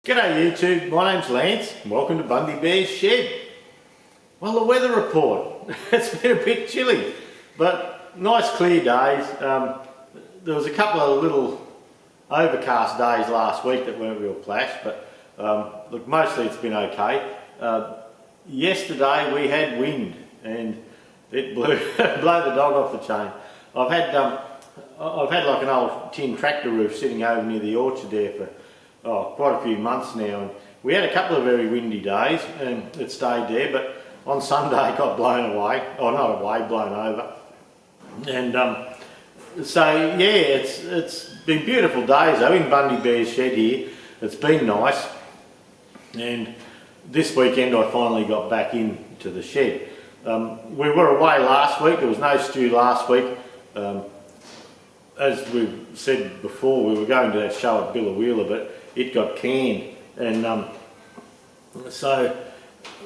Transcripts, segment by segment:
G'day YouTube, my name's Lance and welcome to Bundy Bears Shed. Well, the weather report, it's been a bit chilly, but nice clear days. There was a couple of little overcast days last week that weren't real flash, but look, mostly it's been okay. Yesterday we had wind and it blew the dog off the chain. I've had like an old tin tractor roof sitting over near the orchard there for quite a few months now, and we had a couple of very windy days and it stayed there, but on Sunday it got blown away, not away, blown over. And so yeah, it's been beautiful days though in Bundy Bears Shed here. It's been nice, and this weekend I finally got back into the shed. We were away last week, there was no stew last week. As we've said before, we were going to that show at Billawheeler, but it got canned, and so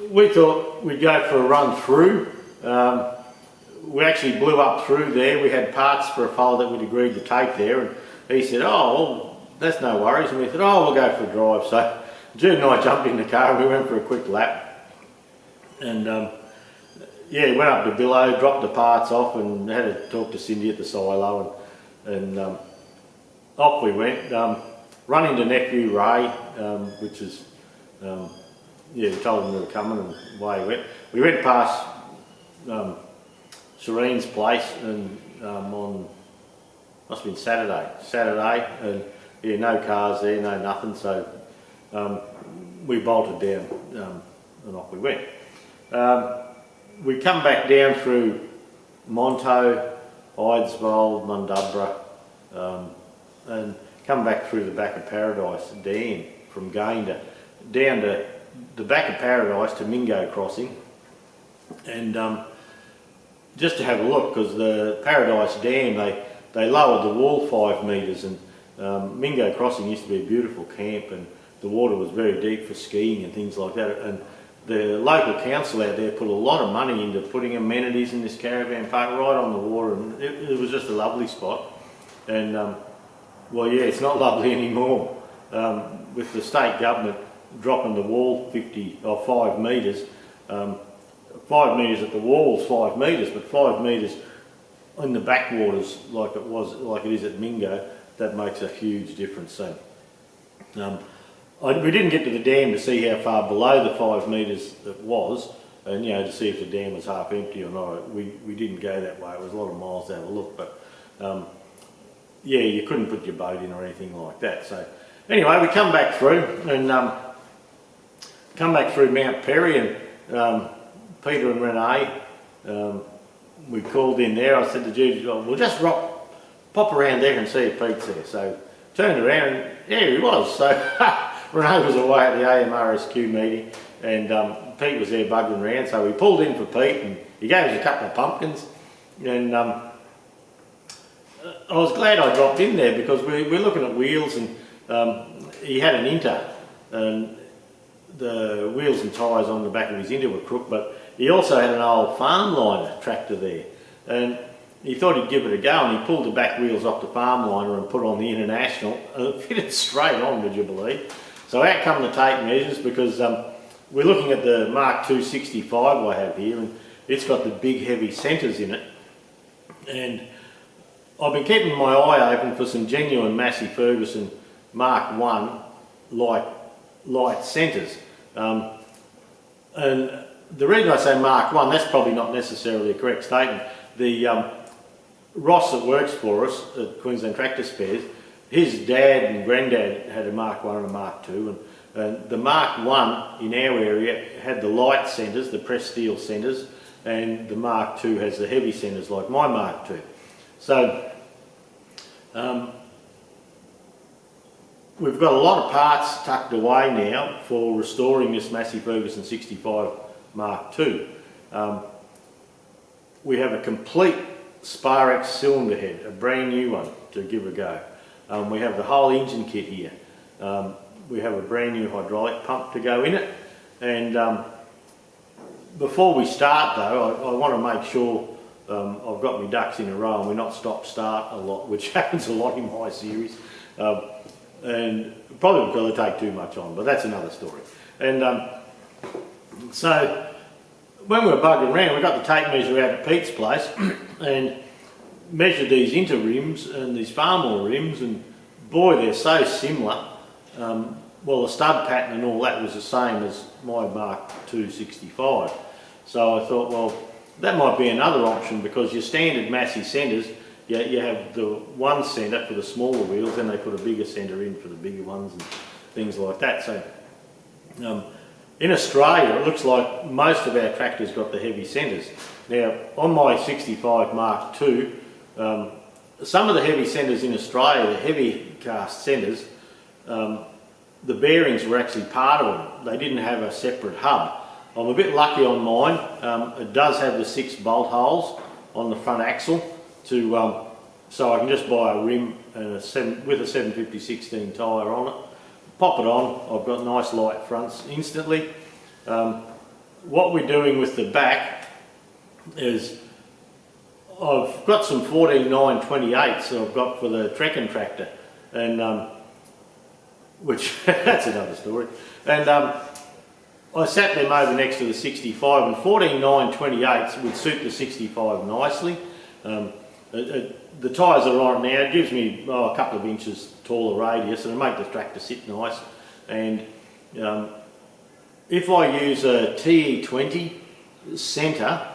we thought we'd go for a run through. We actually blew up through there. We had parts for a fella that we'd agreed to take there, and he said, oh, well, that's no worries, and we thought, oh, we'll go for a drive. So Jude and I jumped in the car and we went for a quick lap, and yeah, went up to Billow, dropped the parts off and had to talk to Cindy at the silo, and off we went. Run into nephew Ray, which is, yeah, we told him we were coming and away he went. We went past Serene's place and on, must have been Saturday, and yeah, no cars there, no nothing, so we bolted down and off we went. We come back down through Monto, Idesville, Mundubra, and come back through the back of Paradise Dam from Gayndah down to the back of Paradise to Mingo Crossing, and just to have a look, because the Paradise Dam, they lowered the wall 5 metres, and Mingo Crossing used to be a beautiful camp, and the water was very deep for skiing and things like that, and the local council out there put a lot of money into putting amenities in this caravan park right on the water, and it was just a lovely spot. And well, yeah, it's not lovely anymore. With the state government dropping the wall 5 metres, 5 metres at the walls, 5 metres, but 5 metres in the backwaters like it is at Mingo, that makes a huge difference. So we didn't get to the dam to see how far below the 5 metres it was, and you know, to see if the dam was half empty or not. We didn't go that way. It was a lot of miles to have a look, but yeah, you couldn't put your boat in or anything like that. So anyway, we come back through and come back through Mount Perry, and Peter and Renee, we called in there. I said to Judy, well, we'll just pop around there and see if Pete's there. So turned around and yeah, he was. So Renee was away at the AMRSQ meeting, and Pete was there bugging around, so we pulled in for Pete and he gave us a couple of pumpkins, and I was glad I dropped in there because we're looking at wheels, and he had an Inter, and the wheels and tyres on the back of his Inter were crook, but he also had an old farm liner tractor there, and he thought he'd give it a go, and he pulled the back wheels off the farm liner and put on the International, and it fitted straight on, would you believe? So out come the tape measures, because we're looking at the Mark II 65 I have here, and it's got the big heavy centres in it, and I've been keeping my eye open for some genuine Massey Ferguson Mark I light centres, and the reason I say Mark I, that's probably not necessarily a correct statement. The Ross that works for us at Queensland Tractor Spares, his dad and granddad had a Mark I and a Mark II, and the Mark I in our area had the light centres, the pressed steel centres, and the Mark II has the heavy centres like my Mark II. So we've got a lot of parts tucked away now for restoring this Massey Ferguson 65 Mark II. We have a complete Sparex cylinder head, a brand new one to give a go. We have the whole engine kit here. We have a brand new hydraulic pump to go in it, and before we start though, I want to make sure I've got my ducks in a row and we're not stop-start a lot, which happens a lot in my series. and probably because they take too much on, but that's another story. And so when we were bugging around, we got the tape measure out at Pete's place and measured these inter rims and these Farmore rims, and boy, they're so similar. Well, the stud pattern and all that was the same as my Mark II 65. So I thought, well, that might be another option, because your standard Massey centres, you have the one centre for the smaller wheels, then they put a bigger centre in for the bigger ones and things like that. So in Australia, it looks like most of our tractors got the heavy centres. Now, on my 65 Mark II, some of the heavy centres in Australia, the heavy cast centres, the bearings were actually part of them. They didn't have a separate hub. I'm a bit lucky on mine. It does have the 6 bolt holes on the front axle, so I can just buy a rim and with a 750/16 tyre on it, pop it on. I've got nice light fronts instantly. What we're doing with the back is I've got some 14.9/28s that I've got for the trekking tractor, and which that's another story. And I sat them over next to the 65, and 14.9/28s would suit the 65 nicely. The tyres are on it now. It gives me a couple of inches taller radius, and it'll make the tractor sit nice. And if I use a TE20 centre,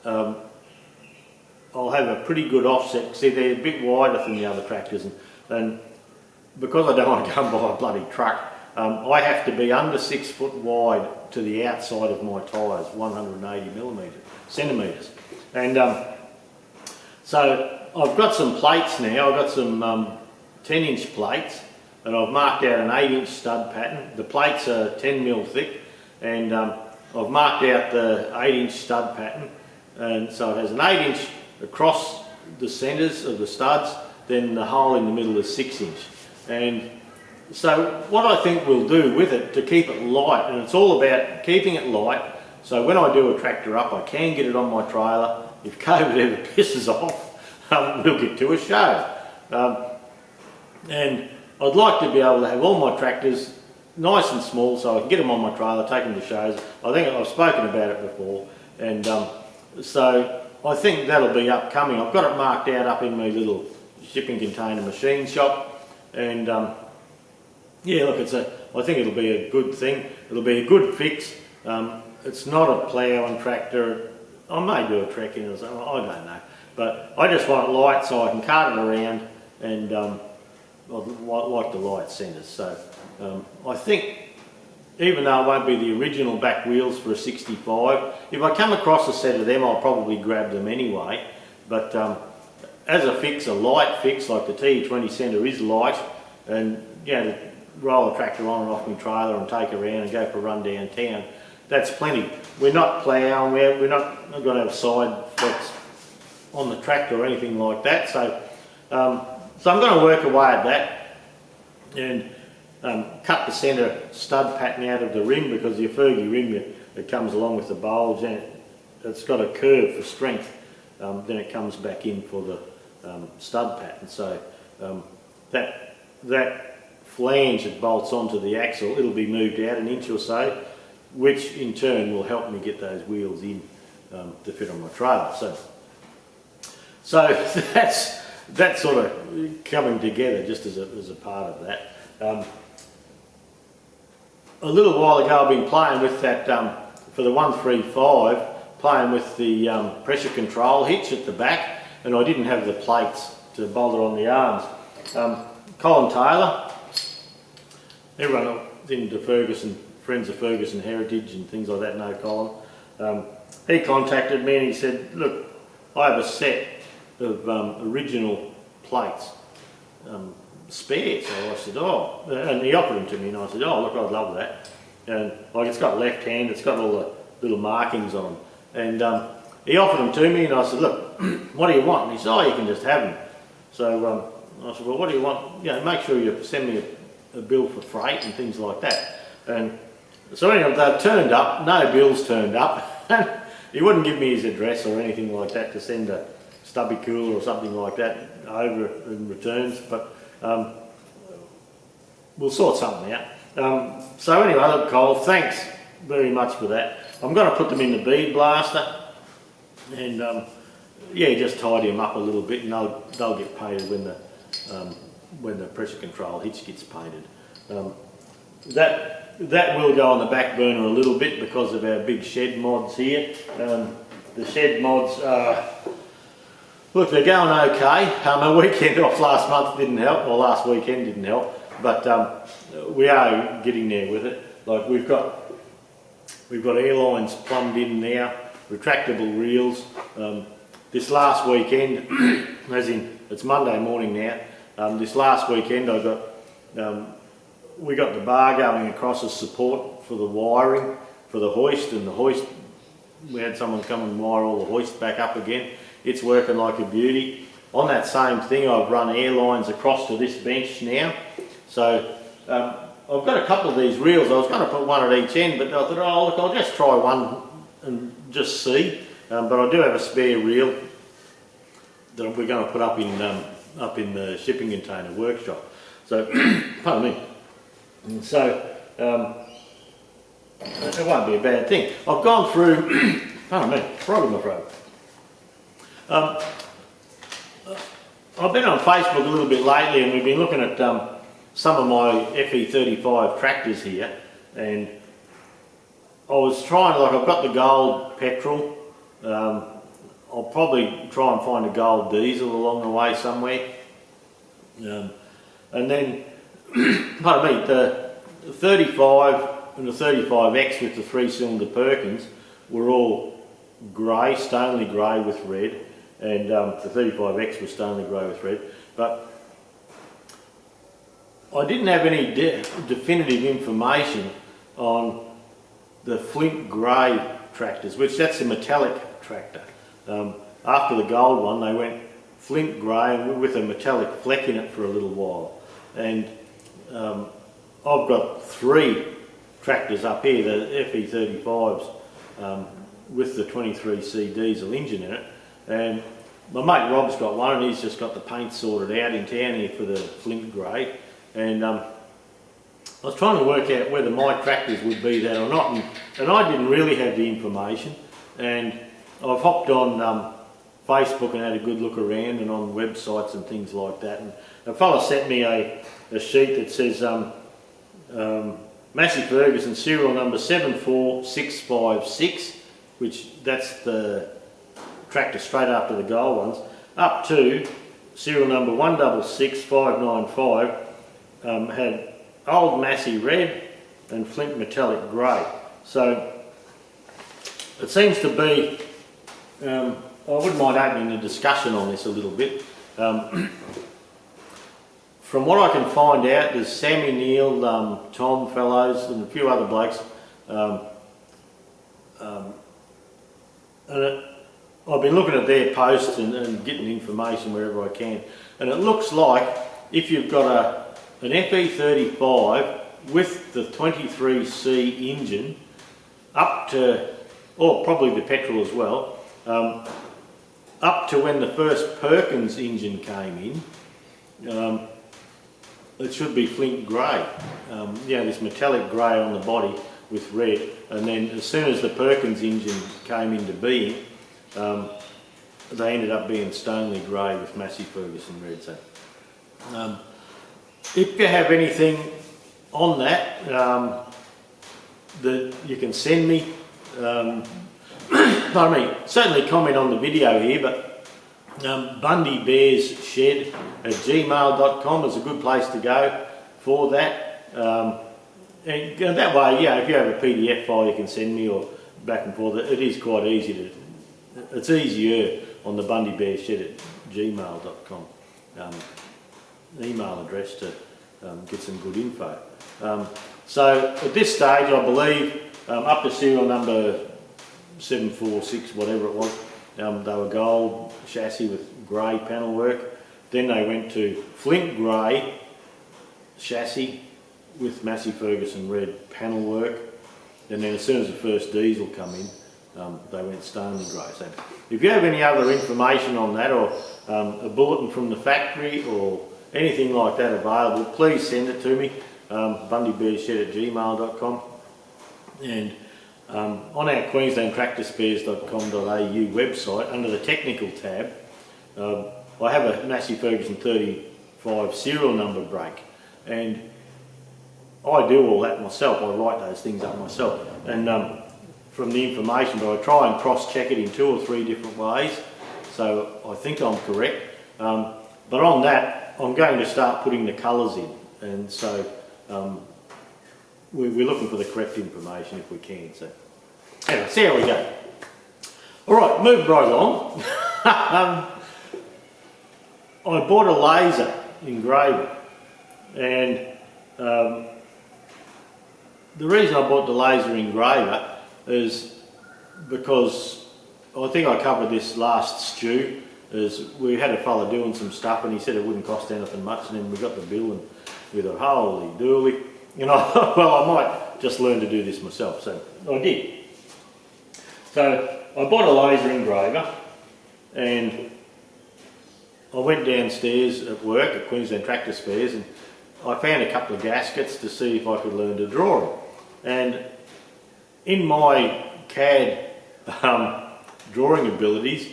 I'll have a pretty good offset. See, they're a bit wider than the other tractors, and because I don't want to go and buy a bloody truck, I have to be under 6 foot wide to the outside of my tyres, 180 centimetres. And so I've got some plates now. I've got some 10-inch plates, and I've marked out an 8-inch stud pattern. The plates are 10mm thick, and I've marked out the 8-inch stud pattern, and so it has an 8-inch across the centres of the studs, then the hole in the middle is 6-inch. And so what I think we'll do with it to keep it light, and it's all about keeping it light, so when I do a tractor up, I can get it on my trailer. If COVID ever pisses off, we'll get to a show. And I'd like to be able to have all my tractors nice and small, so I can get them on my trailer, take them to shows. I think I've spoken about it before, and so I think that'll be upcoming. I've got it marked out up in my little shipping container machine shop, and yeah, look, I think it'll be a good thing. It'll be a good fix. It's not a ploughing tractor. I may do a trek in it or something, I don't know. But I just want it light so I can cart it around, and I like the light centres. So I think, even though it won't be the original back wheels for a 65, if I come across a set of them, I'll probably grab them anyway. But as a fix, a light fix, like the TE20 centre is light, and to roll the tractor on and off my trailer and take it around and go for a run downtown, that's plenty. We're not ploughing, we're not going to have side flex on the tractor or anything like that. So, so I'm going to work away at that, and cut the centre stud pattern out of the rim, because the Fergie rim that comes along with the bulge, and it's got a curve for strength. Then it comes back in for the stud pattern. So that flange that bolts onto the axle, it'll be moved out an inch or so, which in turn will help me get those wheels in to fit on my trailer. So that's sort of coming together just as a part of that. A little while ago I've been playing with that, for the 135, playing with the pressure control hitch at the back, and I didn't have the plates to bolt it on the arms. Colin Taylor, everyone into Ferguson, friends of Ferguson Heritage and things like that know Colin. He contacted me and he said, look, I have a set of original plates, spares. So I said, oh, and he offered them to me, and I said, oh look, I'd love that. And like, it's got left hand, it's got all the little markings on them. And he offered them to me, and I said, look, what do you want? And he said, oh, you can just have them. So I said, well, what do you want? Make sure you send me a bill for freight and things like that. And so anyway, they've turned up, no bills turned up. He wouldn't give me his address or anything like that to send a stubby cooler or something like that over in returns. But we'll sort something out. So anyway, look, Cole, thanks very much for that. I'm going to put them in the bead blaster and yeah, just tidy them up a little bit, and they'll get painted when the pressure control hitch gets painted. That will go on the back burner a little bit because of our big shed mods here. The shed mods look, they're going okay. A weekend off last month didn't help, or last weekend didn't help, but we are getting there with it. Like we've got airlines plumbed in now, retractable reels. This last weekend, as in it's Monday morning now. This last weekend we got the bar going across as support for the wiring for the hoist, and the hoist, we had someone come and wire all the hoist back up again. It's working like a beauty. On that same thing, I've run air lines across to this bench now. So I've got a couple of these reels. I was going to put one at each end, but I thought, oh look, I'll just try one and just see. But I do have a spare reel that we're going to put up in the shipping container workshop. So, pardon me. And so it won't be a bad thing. I've gone through, pardon me, frog in my throat. I've been on Facebook a little bit lately, and we've been looking at some of my FE35 tractors here, and I was trying, like I've got the gold petrol. I'll probably try and find a gold diesel along the way somewhere. And then, pardon me, the 35 and the 35X with the 3-cylinder Perkins were all grey, Stanley grey with red, and the 35X was Stanley grey with red. But I didn't have any definitive information on the flint grey tractors, which that's a metallic tractor. After the gold one, they went flint grey with a metallic fleck in it for a little while. And I've got 3 tractors up here, the FE35s, with the 23C diesel engine in it. And my mate Rob's got one, and he's just got the paint sorted out in town here for the flint grey. And I was trying to work out whether my tractors would be that or not, and I didn't really have the information. And I've hopped on Facebook and had a good look around, and on websites and things like that. And a fella sent me a sheet that says Massey Ferguson serial number 74656, which that's the tractor straight after the gold ones, up to serial number 166595, had old Massey red and flint metallic grey. So it seems to be, I wouldn't mind opening a discussion on this a little bit. From what I can find out, there's Sammy Neal, Tom Fellows and a few other blokes, and I've been looking at their posts and getting information wherever I can, and it looks like if you've got an FE35 with the 23C engine up to, or probably the petrol as well, up to when the first Perkins engine came in, it should be flint grey. This metallic grey on the body with red, and then as soon as the Perkins engine came into being, they ended up being Stanley grey with Massey Ferguson red. So, if you have anything on that that you can send me, pardon me, certainly comment on the video here, but Bundy Bears Shed at gmail.com is a good place to go for that. And that way, yeah, if you have a PDF file you can send me, or back and forth, it is quite easy to, it's easier on the Bundy Bear Shed at gmail.com email address to get some good info. So at this stage, I believe up to serial number 746, whatever it was, they were gold chassis with grey panel work. Then they went to flint grey chassis with Massey Ferguson red panel work. And then as soon as the first diesel come in, they went Stanley grey. So if you have any other information on that, or a bulletin from the factory or anything like that available, please send it to me. bundybearshed@gmail.com, and on our queenslandtractorspares.com.au website, under the technical tab, I have a Massey Ferguson 35 serial number brake, and I do all that myself. I write those things up myself, and from the information, but I try and cross-check it in 2 or 3 different ways, so I think I'm correct. But on that, I'm going to start putting the colours in, and so we're looking for the correct information if we can. So anyway, see how we go. All right, moving right along. I bought a laser engraver, and the reason I bought the laser engraver is because I think I covered this last stew. Is we had a fella doing some stuff and he said it wouldn't cost anything much, and then we got the bill and we thought, holy dooly, you know, well, I might just learn to do this myself, so I did. So I bought a laser engraver, and I went downstairs at work at Queensland Tractor Spares, and I found a couple of gaskets to see if I could learn to draw them. And in my CAD drawing abilities,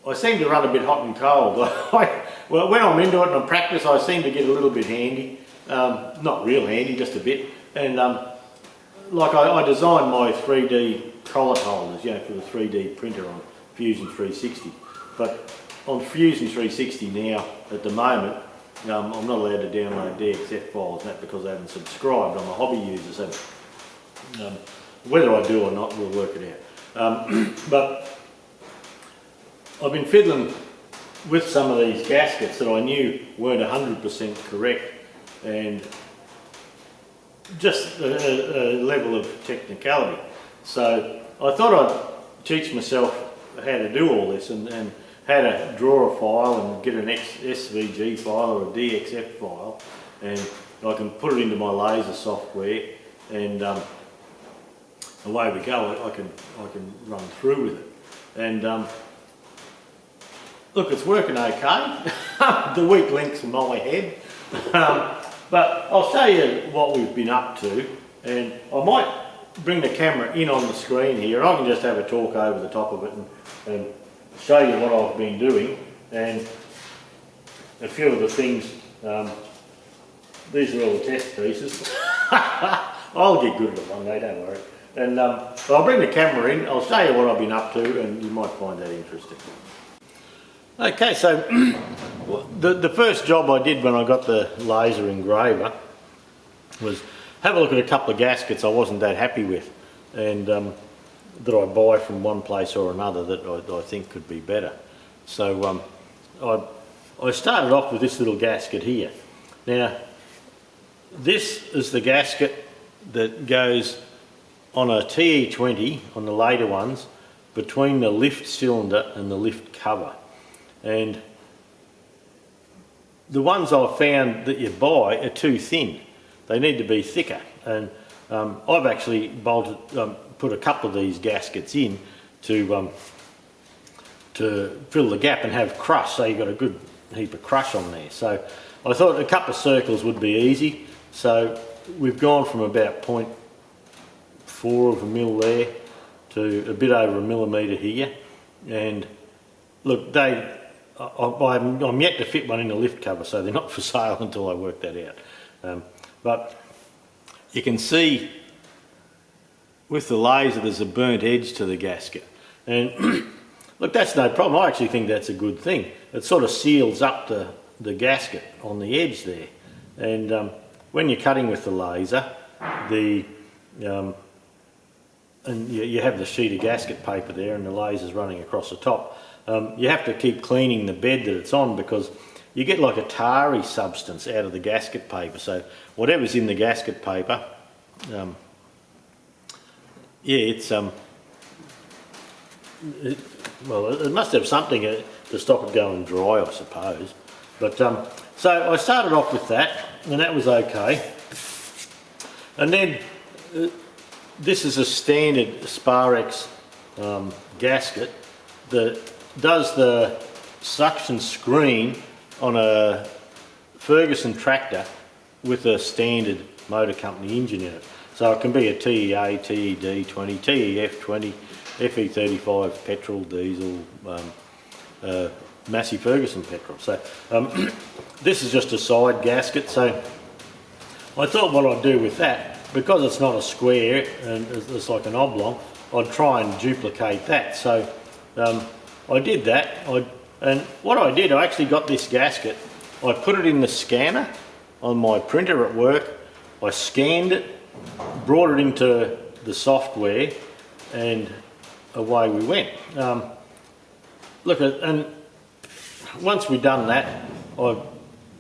I seem to run a bit hot and cold. Well, when I'm into it and I practice, I seem to get a little bit handy. Not real handy, just a bit. And like I designed my 3D collet holders, you know, for the 3D printer on Fusion 360. But on Fusion 360 now, at the moment, I'm not allowed to download DXF files, and that's because I haven't subscribed. I'm a hobby user, so whether I do or not, we'll work it out. But I've been fiddling with some of these gaskets that I knew weren't 100% correct, and just a level of technicality. So I thought I'd teach myself how to do all this, and how to draw a file and get an SVG file or a DXF file, and I can put it into my laser software, and away we go. I can run through with it, and look, it's working okay. The weak link's in my head, but I'll show you what we've been up to, and I might bring the camera in on the screen here. I can just have a talk over the top of it and show you what I've been doing, and a few of the things. These are all the test pieces. I'll get good at it one day, don't worry. And but I'll bring the camera in, I'll show you what I've been up to, and you might find that interesting. Okay, so the first job I did when I got the laser engraver was have a look at a couple of gaskets I wasn't that happy with, and that I buy from one place or another that I think could be better. So I started off with this little gasket here. Now, this is the gasket that goes on a TE20, on the later ones, between the lift cylinder and the lift cover. And the ones I've found that you buy are too thin. They need to be thicker. And I've actually put a couple of these gaskets in to fill the gap and have crush, so you've got a good heap of crush on there. So I thought a couple of circles would be easy. So we've gone from about 0.4 of a mil there to a bit over a millimetre here. And look, I'm yet to fit one in the lift cover, so they're not for sale until I work that out. But you can see with the laser there's a burnt edge to the gasket, and look, that's no problem. I actually think that's a good thing. It sort of seals up the gasket on the edge there, and when you're cutting with the laser, and you have the sheet of gasket paper there and the laser's running across the top, you have to keep cleaning the bed that it's on, because you get like a tarry substance out of the gasket paper. So whatever's in the gasket paper, it must have something to stop it going dry, I suppose. But so I started off with that, and that was okay. And then this is a standard Sparex gasket that does the suction screen on a Ferguson tractor with a standard motor company engine in it. So it can be a TEA, TED 20, TEF 20, FE35 petrol, diesel, Massey Ferguson petrol. So this is just a side gasket. So I thought what I'd do with that, because it's not a square and it's like an oblong, I'd try and duplicate that. So I did that, and what I did, I actually got this gasket, I put it in the scanner on my printer at work, I scanned it, brought it into the software, and away we went. And once we've done that,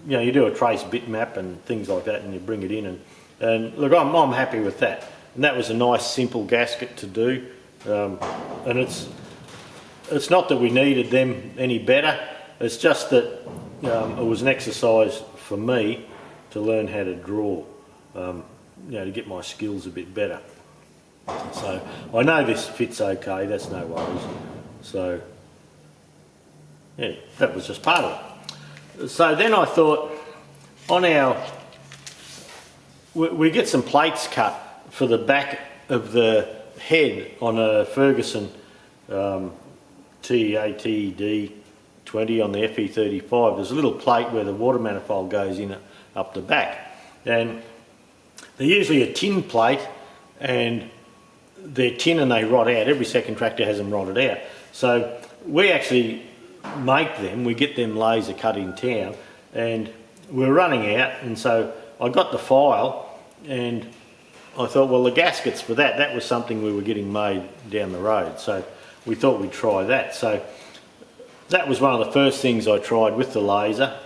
you do a trace bitmap and things like that, and you bring it in, and look, I'm happy with that. And that was a nice simple gasket to do, and it's not that we needed them any better, it's just that it was an exercise for me to learn how to draw, to get my skills a bit better. So I know this fits okay, that's no worries. So yeah, that was just part of it. So then I thought, we get some plates cut for the back of the head on a Ferguson TEA TED 20 on the FE35. There's a little plate where the water manifold goes in up the back, and they're usually a tin plate, and they're tin and they rot out. Every second tractor has them rotted out. So we actually make them, we get them laser cut in town, and we're running out, and so I got the file and I thought, well, the gaskets for that was something we were getting made down the road, so we thought we'd try that. So that was one of the first things I tried with the laser,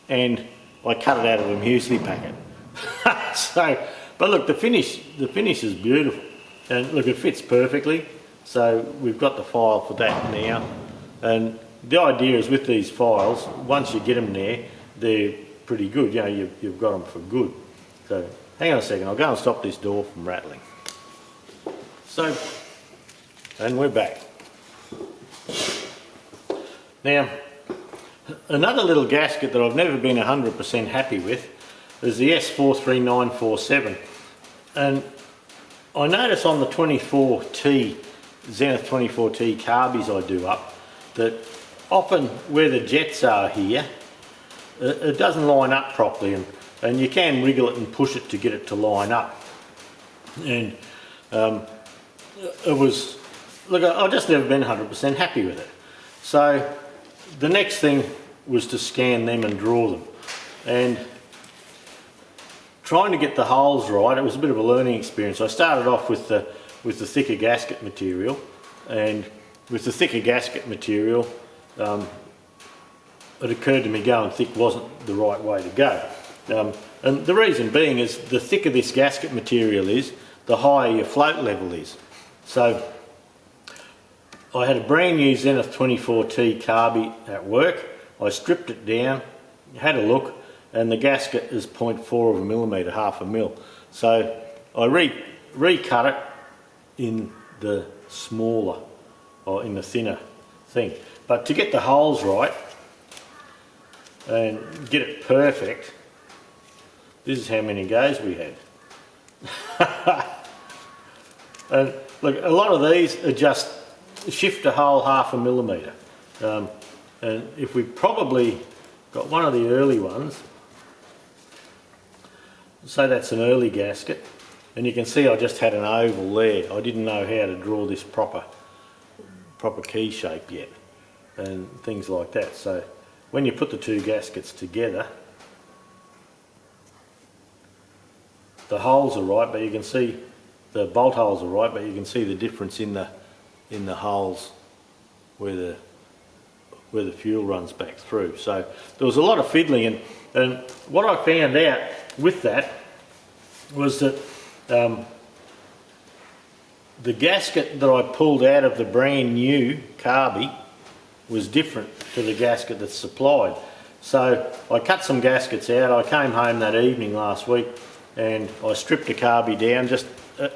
and I cut it out of a muesli packet. But look, the finish is beautiful, and look, it fits perfectly. So we've got the file for that now, and the idea is with these files, once you get them there, they're pretty good. You've got them for good. So hang on a second, I'll go and stop this door from rattling. So, and we're back. Now, another little gasket that I've never been 100% happy with is the S43947, and I notice on the 24T, Zenith 24T carbies I do up, that often where the jets are here, it doesn't line up properly, and you can wriggle it and push it to get it to line up. And I've just never been 100% happy with it. So the next thing was to scan them and draw them, and trying to get the holes right, it was a bit of a learning experience. I started off with the thicker gasket material, and with the thicker gasket material, it occurred to me going thick wasn't the right way to go. And the reason being is the thicker this gasket material is, the higher your float level is. So I had a brand new Zenith 24T carby at work. I stripped it down, had a look, and the gasket is 0.4 of a millimetre, half a mil. So I recut it in the smaller, or in the thinner thing. But to get the holes right and get it perfect, this is how many goes we had. And look, a lot of these are just shift a hole half a millimetre. And if we probably got one of the early ones, say that's an early gasket, and you can see I just had an oval there. I didn't know how to draw this proper key shape yet, and things like that. So when you put the two gaskets together, the holes are right, but you can see the bolt holes are right, but you can see the difference in the holes where the fuel runs back through. So there was a lot of fiddling, and what I found out with that was that the gasket that I pulled out of the brand new carby was different to the gasket that's supplied. So I cut some gaskets out. I came home that evening last week and I stripped a carby down, just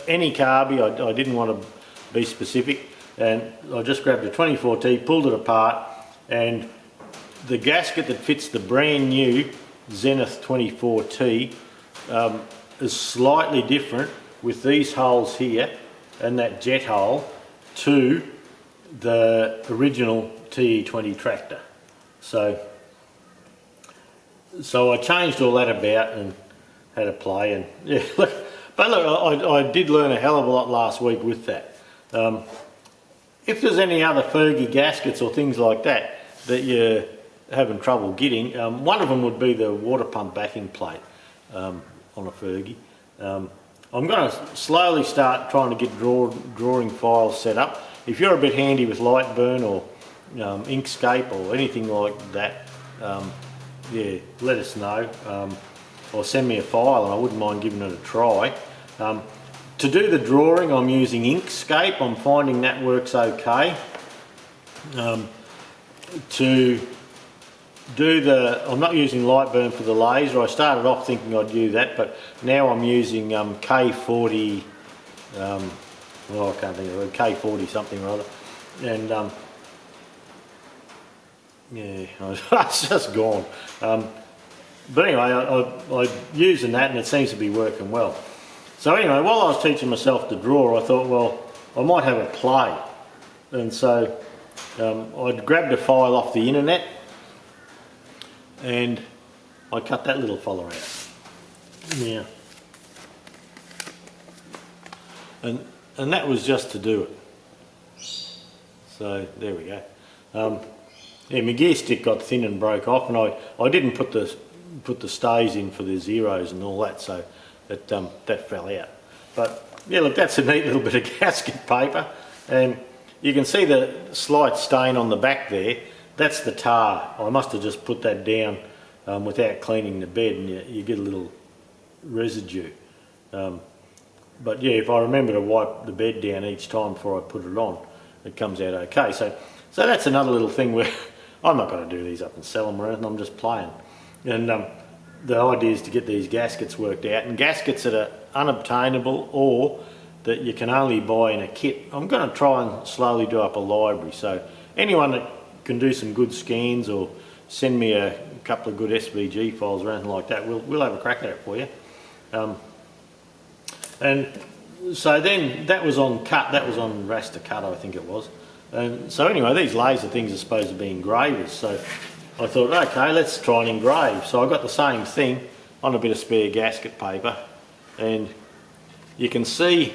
any carby. I didn't want to be specific, and I just grabbed a 24T, pulled it apart, and the gasket that fits the brand new Zenith 24T is slightly different with these holes here and that jet hole to the original TE20 tractor. So I changed all that about and had a play, and yeah, look, but look, I did learn a hell of a lot last week with that. If there's any other Fergie gaskets or things like that that you're having trouble getting, one of them would be the water pump backing plate on a Fergie. I'm going to slowly start trying to get drawing files set up. If you're a bit handy with Lightburn or Inkscape or anything like that, yeah, let us know, or send me a file and I wouldn't mind giving it a try. To do the drawing I'm using Inkscape. I'm finding that works okay. To do I'm not using Lightburn for the laser. I started off thinking I'd use that, but now I'm using K40, well, I can't think of it, K40 something or other, and yeah, it's just gone. But anyway, I'm using that and it seems to be working well. So anyway, while I was teaching myself to draw, I thought, well, I might have a play. And so I grabbed a file off the internet and I cut that little fella out. Yeah. And that was just to do it. So there we go. Yeah, my gear stick got thin and broke off, and I didn't put the stays in for the zeros and all that, so that fell out. But yeah, look, that's a neat little bit of gasket paper, and you can see the slight stain on the back there. That's the tar. I must have just put that down without cleaning the bed, and you get a little residue. But yeah, if I remember to wipe the bed down each time before I put it on, it comes out okay. So that's another little thing where I'm not going to do these up and sell them or anything, I'm just playing. And the idea is to get these gaskets worked out, and gaskets that are unobtainable or that you can only buy in a kit. I'm going to try and slowly do up a library, so anyone that can do some good scans or send me a couple of good SVG files or anything like that, we'll have a crack at it for you. And so then that was on cut, that was on raster cut, I think it was. And so anyway, these laser things are supposed to be engravers, so I thought, okay, let's try and engrave. So I got the same thing on a bit of spare gasket paper, and you can see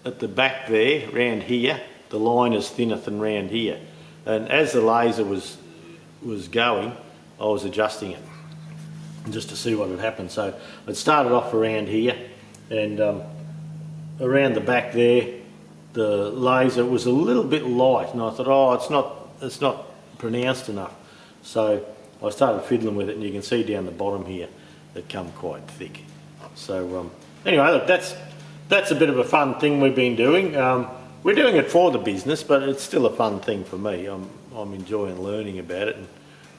at the back there, round here, the line is thinner than round here. And as the laser was going, I was adjusting it just to see what would happen. So it started off around here, and around the back there, the laser was a little bit light, and I thought, oh, it's not pronounced enough. So I started fiddling with it, and you can see down the bottom here, it come quite thick. So anyway, look, that's a bit of a fun thing we've been doing. We're doing it for the business, but it's still a fun thing for me. I'm enjoying learning about it and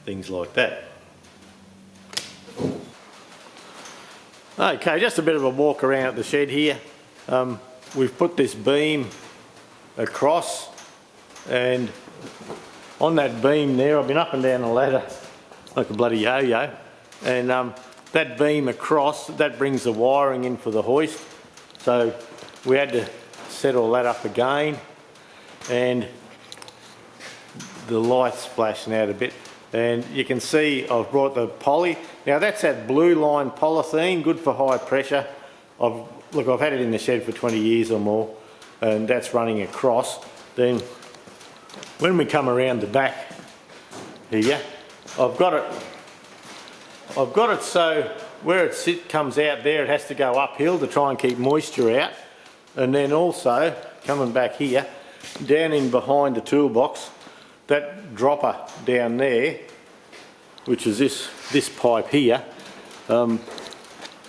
things like that. Okay, just a bit of a walk around at the shed here. We've put this beam across, and on that beam there, I've been up and down the ladder like a bloody yo-yo, and that beam across, that brings the wiring in for the hoist. So we had to set all that up again, and the light's flashing out a bit, and you can see I've brought the poly. Now that's that blue line polythene, good for high pressure. I've had it in the shed for 20 years or more, and that's running across. Then when we come around the back here, I've got it so where it comes out there, it has to go uphill to try and keep moisture out. And then also coming back here, down in behind the toolbox, that dropper down there, which is this pipe here,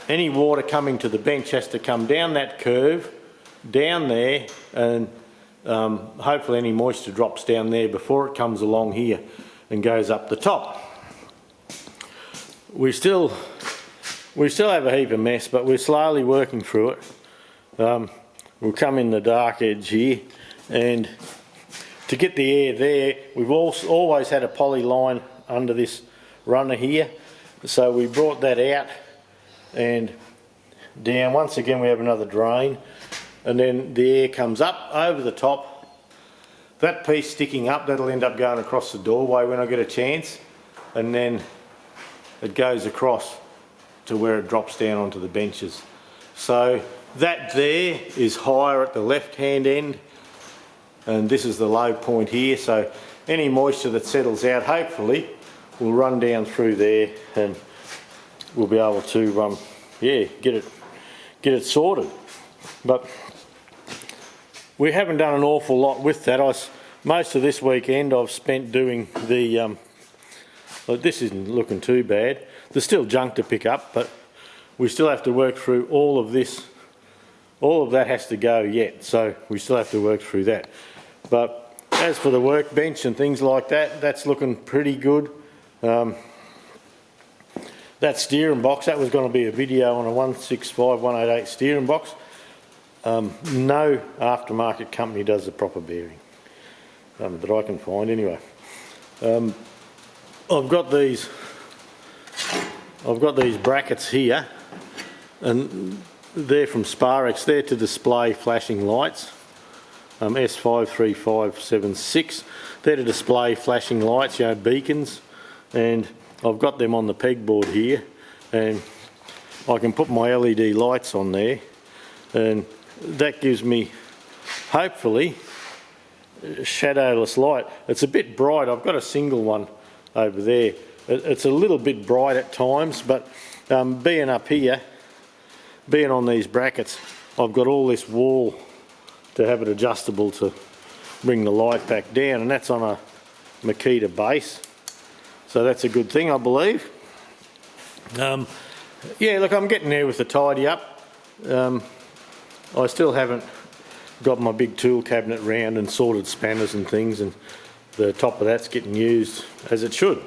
any water coming to the bench has to come down that curve, down there, and hopefully any moisture drops down there before it comes along here and goes up the top. We still have a heap of mess, but we're slowly working through it. We'll come in the dark edge here, and to get the air there, we've always had a poly line under this runner here, so we brought that out and down. Once again we have another drain, and then the air comes up over the top. That piece sticking up, that'll end up going across the doorway when I get a chance, and then it goes across to where it drops down onto the benches. So that there is higher at the left hand end, and this is the low point here, so any moisture that settles out hopefully will run down through there, and we'll be able to yeah, get it sorted. But we haven't done an awful lot with that. Most of this weekend I've spent doing the well, this isn't looking too bad. There's still junk to pick up, but we still have to work through all of this. All of that has to go yet, so we still have to work through that. But as for the workbench and things like that, that's looking pretty good. That steering box, that was going to be a video on a 165 188 steering box. No aftermarket company does the proper bearing that I can find anyway. I've got these brackets here, and they're from Sparex. They're to display flashing lights. S53576. They're to display flashing lights, you know, beacons, and I've got them on the pegboard here, and I can put my LED lights on there, and that gives me hopefully a shadowless light. It's a bit bright. I've got a single one over there. It's a little bit bright at times, but being up here, being on these brackets, I've got all this wall to have it adjustable to bring the light back down, and that's on a Makita base, so that's a good thing, I believe. Yeah, look, I'm getting there with the tidy up. I still haven't got my big tool cabinet round and sorted spanners and things, and the top of that's getting used as it should.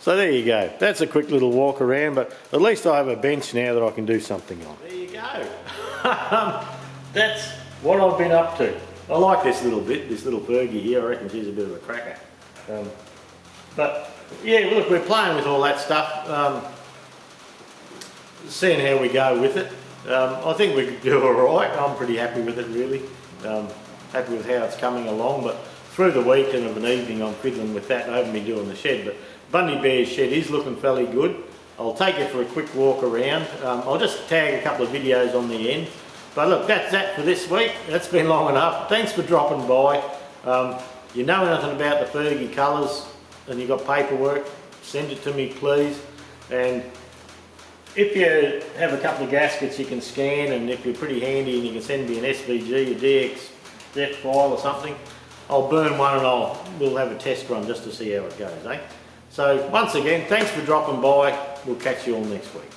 So there you go. That's a quick little walk around, but at least I have a bench now that I can do something on. There you go. That's what I've been up to. I like this little bit, this little Fergie here. I reckon she's a bit of a cracker. But yeah, look, we're playing with all that stuff, seeing how we go with it. I think we could do alright. I'm pretty happy with it, really. Happy with how it's coming along, but through the week and of an evening I'm fiddling with that. I haven't been doing the shed, but Bundy Bear's shed is looking fairly good. I'll take it for a quick walk around. I'll just tag a couple of videos on the end. But look, that's that for this week. That's been long enough. Thanks for dropping by. You know anything about the Fergie colours and you've got paperwork, send it to me please. And if you have a couple of gaskets you can scan, and if you're pretty handy and you can send me an SVG, a DXF file or something, I'll burn one and we'll have a test run just to see how it goes, eh? So once again, thanks for dropping by. We'll catch you all next week.